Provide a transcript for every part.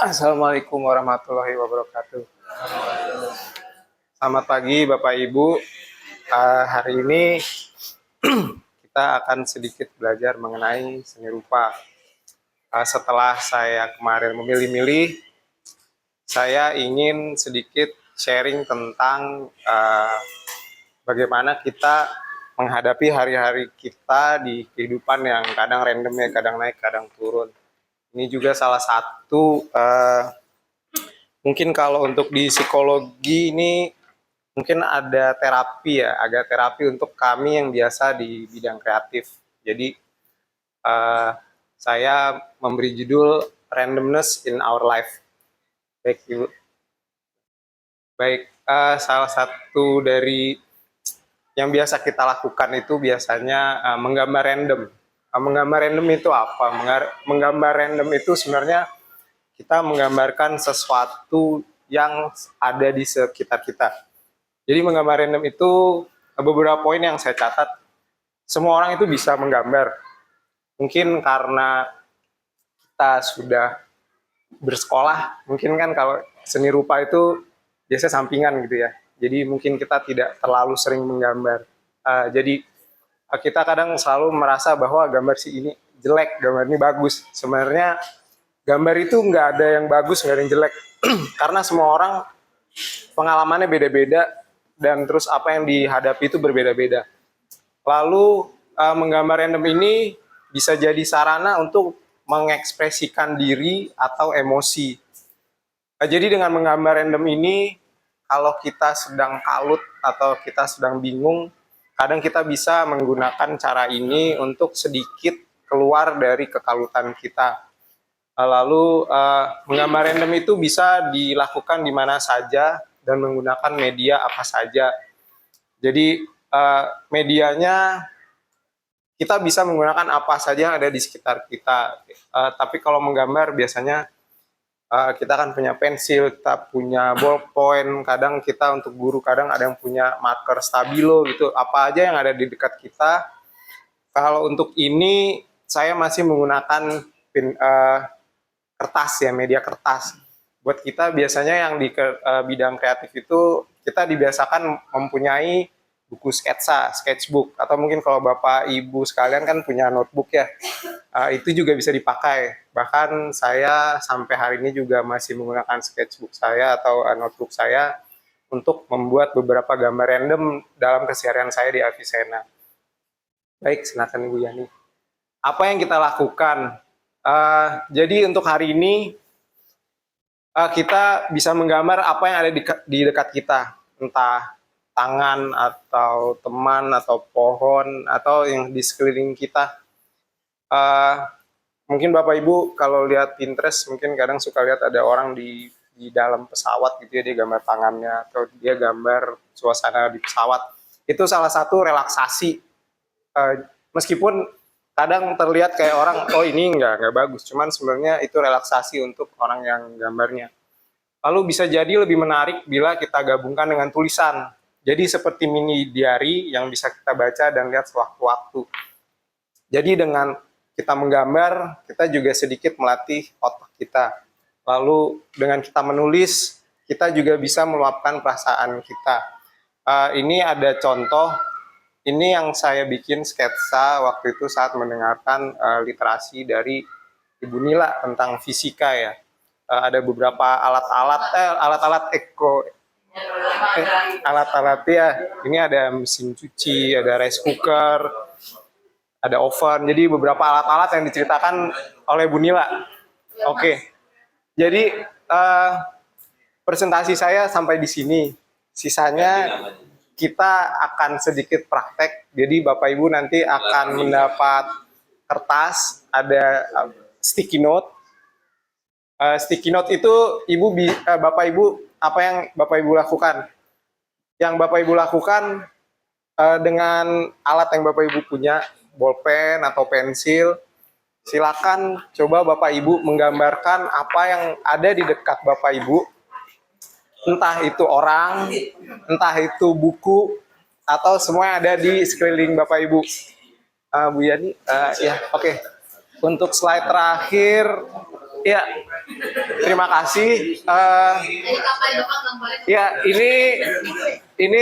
Assalamualaikum warahmatullahi wabarakatuh. Selamat pagi Bapak Ibu. Hari ini kita akan sedikit belajar mengenai seni rupa. Setelah saya kemarin memilih-milih, saya ingin sedikit sharing tentang bagaimana kita menghadapi hari-hari kita di kehidupan yang kadang random ya, kadang naik, kadang turun. Ini juga salah satu mungkin kalau untuk di psikologi ini mungkin ada terapi ya, agak terapi untuk kami yang biasa di bidang kreatif. Jadi saya memberi judul Randomness in Our Life. Baik Ibu. Baik, salah satu dari yang biasa kita lakukan itu biasanya menggambar random. Menggambar random itu apa? Menggambar random itu sebenarnya kita menggambarkan sesuatu yang ada di sekitar kita. Jadi menggambar random itu beberapa poin yang saya catat. Semua orang itu bisa menggambar. Mungkin karena kita sudah bersekolah, mungkin kan kalau seni rupa itu biasa sampingan gitu ya. Jadi mungkin kita tidak terlalu sering menggambar. Jadi kita kadang selalu merasa bahwa gambar si ini jelek, gambar ini bagus. Sebenarnya gambar itu nggak ada yang bagus, nggak ada yang jelek. Karena semua orang pengalamannya beda-beda dan terus apa yang dihadapi itu berbeda-beda. Lalu menggambar random ini bisa jadi sarana untuk mengekspresikan diri atau emosi. Jadi dengan menggambar random ini, kalau kita sedang kalut atau kita sedang bingung, kadang kita bisa menggunakan cara ini untuk sedikit keluar dari kekalutan kita. Lalu menggambar random itu bisa dilakukan di mana saja dan menggunakan media apa saja. Jadi medianya kita bisa menggunakan apa saja yang ada di sekitar kita. Tapi kalau menggambar biasanya kita kan punya pensil, kita punya ballpoint, kadang kita untuk guru kadang ada yang punya marker stabilo gitu. Apa aja yang ada di dekat kita. Kalau untuk ini saya masih menggunakan kertas ya, media kertas. Buat kita biasanya yang di bidang kreatif itu kita dibiasakan mempunyai buku sketsa, sketchbook, atau mungkin kalau Bapak Ibu sekalian kan punya notebook ya, itu juga bisa dipakai. Bahkan saya sampai hari ini juga masih menggunakan sketchbook saya atau notebook saya untuk membuat beberapa gambar random dalam keseharian saya di Avicenna. Baik, silakan Ibu Yani. Apa yang kita lakukan? Jadi untuk hari ini kita bisa menggambar apa yang ada di dekat kita, entah tangan atau teman atau pohon atau yang di sekeliling kita. Mungkin Bapak Ibu kalau lihat Pinterest mungkin kadang suka lihat ada orang di dalam pesawat gitu ya, dia gambar tangannya atau dia gambar suasana di pesawat. Itu salah satu relaksasi. Meskipun kadang terlihat kayak orang, oh ini nggak bagus, cuman sebenarnya itu relaksasi untuk orang yang gambarnya. Lalu bisa jadi lebih menarik bila kita gabungkan dengan tulisan. Jadi seperti mini diary yang bisa kita baca dan lihat sewaktu-waktu. Jadi dengan kita menggambar, kita juga sedikit melatih otak kita. Lalu dengan kita menulis, kita juga bisa meluapkan perasaan kita. Ini ada contoh, ini yang saya bikin sketsa waktu itu saat mendengarkan literasi dari Ibu Nila tentang fisika ya. Ada beberapa alat-alat alat-alat ya. Ini ada mesin cuci, ada rice cooker, ada oven. Jadi beberapa alat-alat yang diceritakan oleh Bu Nila. Oke. Jadi presentasi saya sampai di sini. Sisanya kita akan sedikit praktek. Jadi Bapak Ibu nanti akan mendapat kertas, ada sticky note. Sticky note itu Bapak Ibu, apa yang Bapak Ibu lakukan? Yang Bapak Ibu lakukan dengan alat yang Bapak Ibu punya, bolpen atau pensil, silakan coba Bapak Ibu menggambarkan apa yang ada di dekat Bapak Ibu, entah itu orang, entah itu buku, atau semua yang ada di sekeliling Bapak Ibu. Bu Yani, ya oke. Untuk slide terakhir, Ya, terima kasih. Ya, ini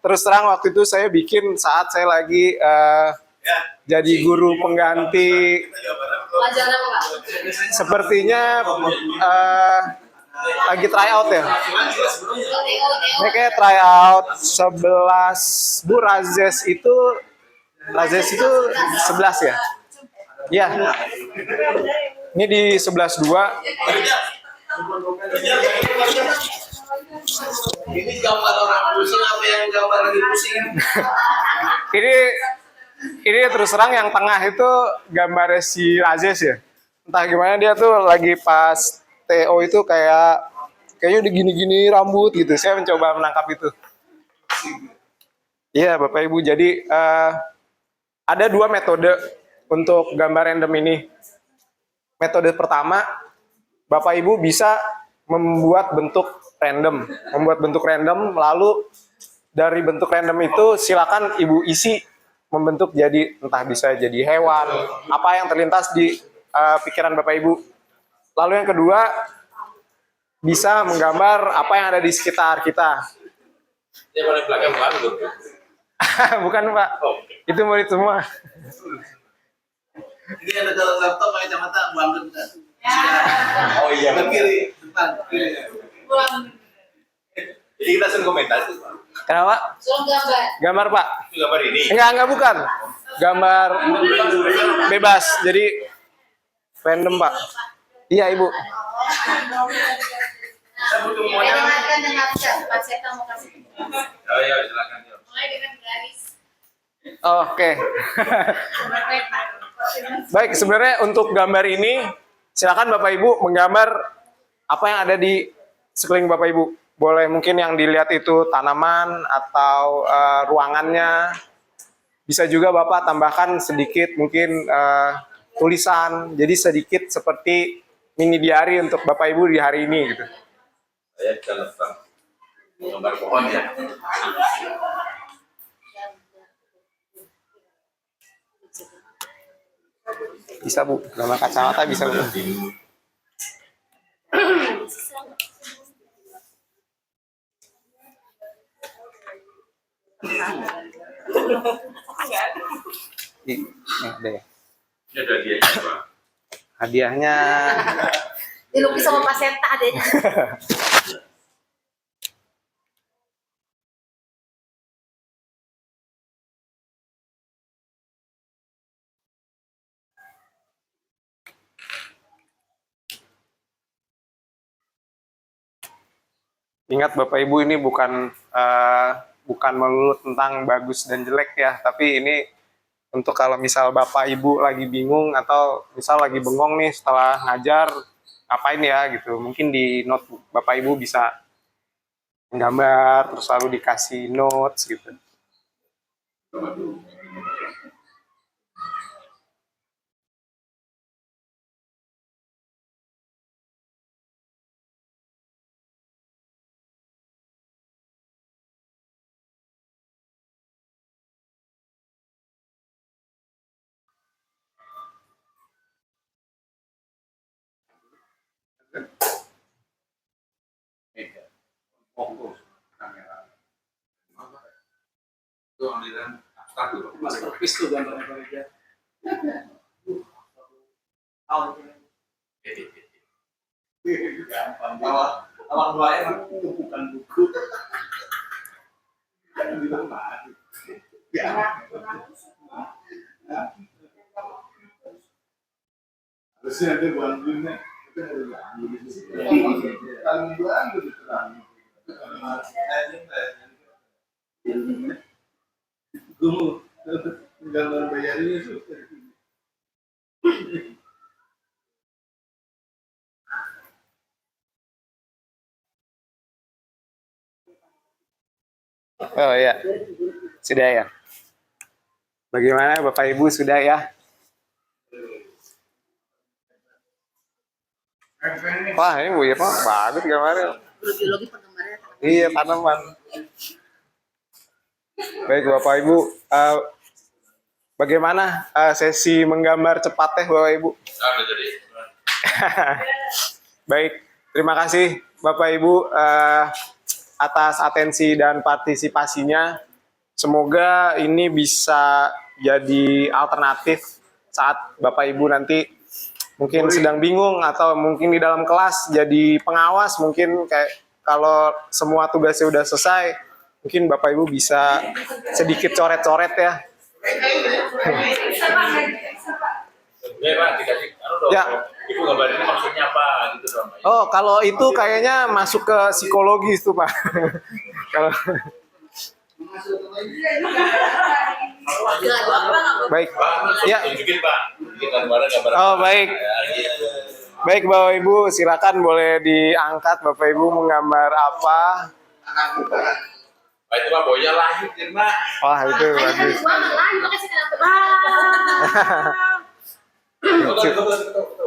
terus terang waktu itu saya bikin saat saya lagi jadi guru pengganti. Sepertinya lagi try out ya. Ini kayak try out 11 Bu Razes itu 11 ya. Iya. Ini di 11-2. Ini gambar orang pusing apa yang gambar lagi pusing? Ini terus terang yang tengah itu gambar si Razes ya. Entah gimana dia tuh lagi pas TO itu kayaknya udah gini-gini rambut gitu. Saya mencoba menangkap itu. Iya Bapak Ibu, jadi ada 2 metode untuk gambar random ini. Metode pertama, Bapak Ibu bisa membuat bentuk random, lalu dari bentuk random itu silakan Ibu isi membentuk jadi entah bisa jadi hewan, apa yang terlintas di pikiran Bapak Ibu. Lalu yang kedua, bisa menggambar apa yang ada di sekitar kita. Dia paling belakang bagus. Bukan Pak, itu murid semua. Ini ada dalam laptop pakai kacamata bangun kan? Oh iya. Kiri, depan, kiri. Jadi kita langsung komentar itu. Kenapa? Gambar Pak. Gambar ini. Enggak bukan. Gambar bebas. Jadi random Pak. Iya Ibu. Oh iya, silakan. Oke. Baik, sebenarnya untuk gambar ini silakan Bapak Ibu menggambar apa yang ada di sekeliling Bapak Ibu. Boleh mungkin yang dilihat itu tanaman atau ruangannya. Bisa juga Bapak tambahkan sedikit mungkin tulisan. Jadi sedikit seperti mini diary untuk Bapak Ibu di hari ini gitu. Saya bisa letak gambar pohon ya. Bisa Bu, gambar kacamata bisa Bu. Ini ada ya. Ini ada dia Pak. Hadiahnya dilukis sama Pak Seta adanya. ingat Bapak Ibu ini bukan melulu tentang bagus dan jelek ya, tapi ini untuk kalau misal Bapak Ibu lagi bingung atau misal lagi bengong nih setelah ngajar ngapain ya gitu, mungkin di notebook Bapak Ibu bisa menggambar terus lalu dikasih notes gitu. Fokus kamera. Itu aliran abstrak dulu. Masterpiece tuh gambar-gambarnya. Gampang. Awal doanya itu bukan buku. Ya. Harusnya ada bangunnya. Gambar bayarinnya sudah. Oh iya, sudah ya. Bagaimana Bapak Ibu, sudah ya? Wah ini Bu Irma bagus gambarnya. Biologi penggambarannya. Iya, tanaman. Baik Bapak Ibu, bagaimana sesi menggambar cepat teh Bapak Ibu? Udah jadi. Baik, terima kasih Bapak Ibu atas atensi dan partisipasinya. Semoga ini bisa jadi alternatif saat Bapak Ibu nanti mungkin sedang bingung atau mungkin di dalam kelas jadi pengawas, mungkin kayak kalau semua tugasnya udah selesai, mungkin Bapak Ibu bisa sedikit coret-coret ya. Pak, dikasih dong. Ya. Ibu gambarin maksudnya apa gitu dong. Oh, kalau itu kayaknya masuk ke psikologis tuh, Pak. Kalau baik. Ya. Tunjukin Pak. Kita gambar. Oh, baik. Ya, gitu. Baik, Bapak Ibu, silakan boleh diangkat Bapak Ibu menggambar apa. Pak itu Pak boya lahir Irma. Wah, itu Makanya bagus. kan gua lah, makasih kenapa. Foto.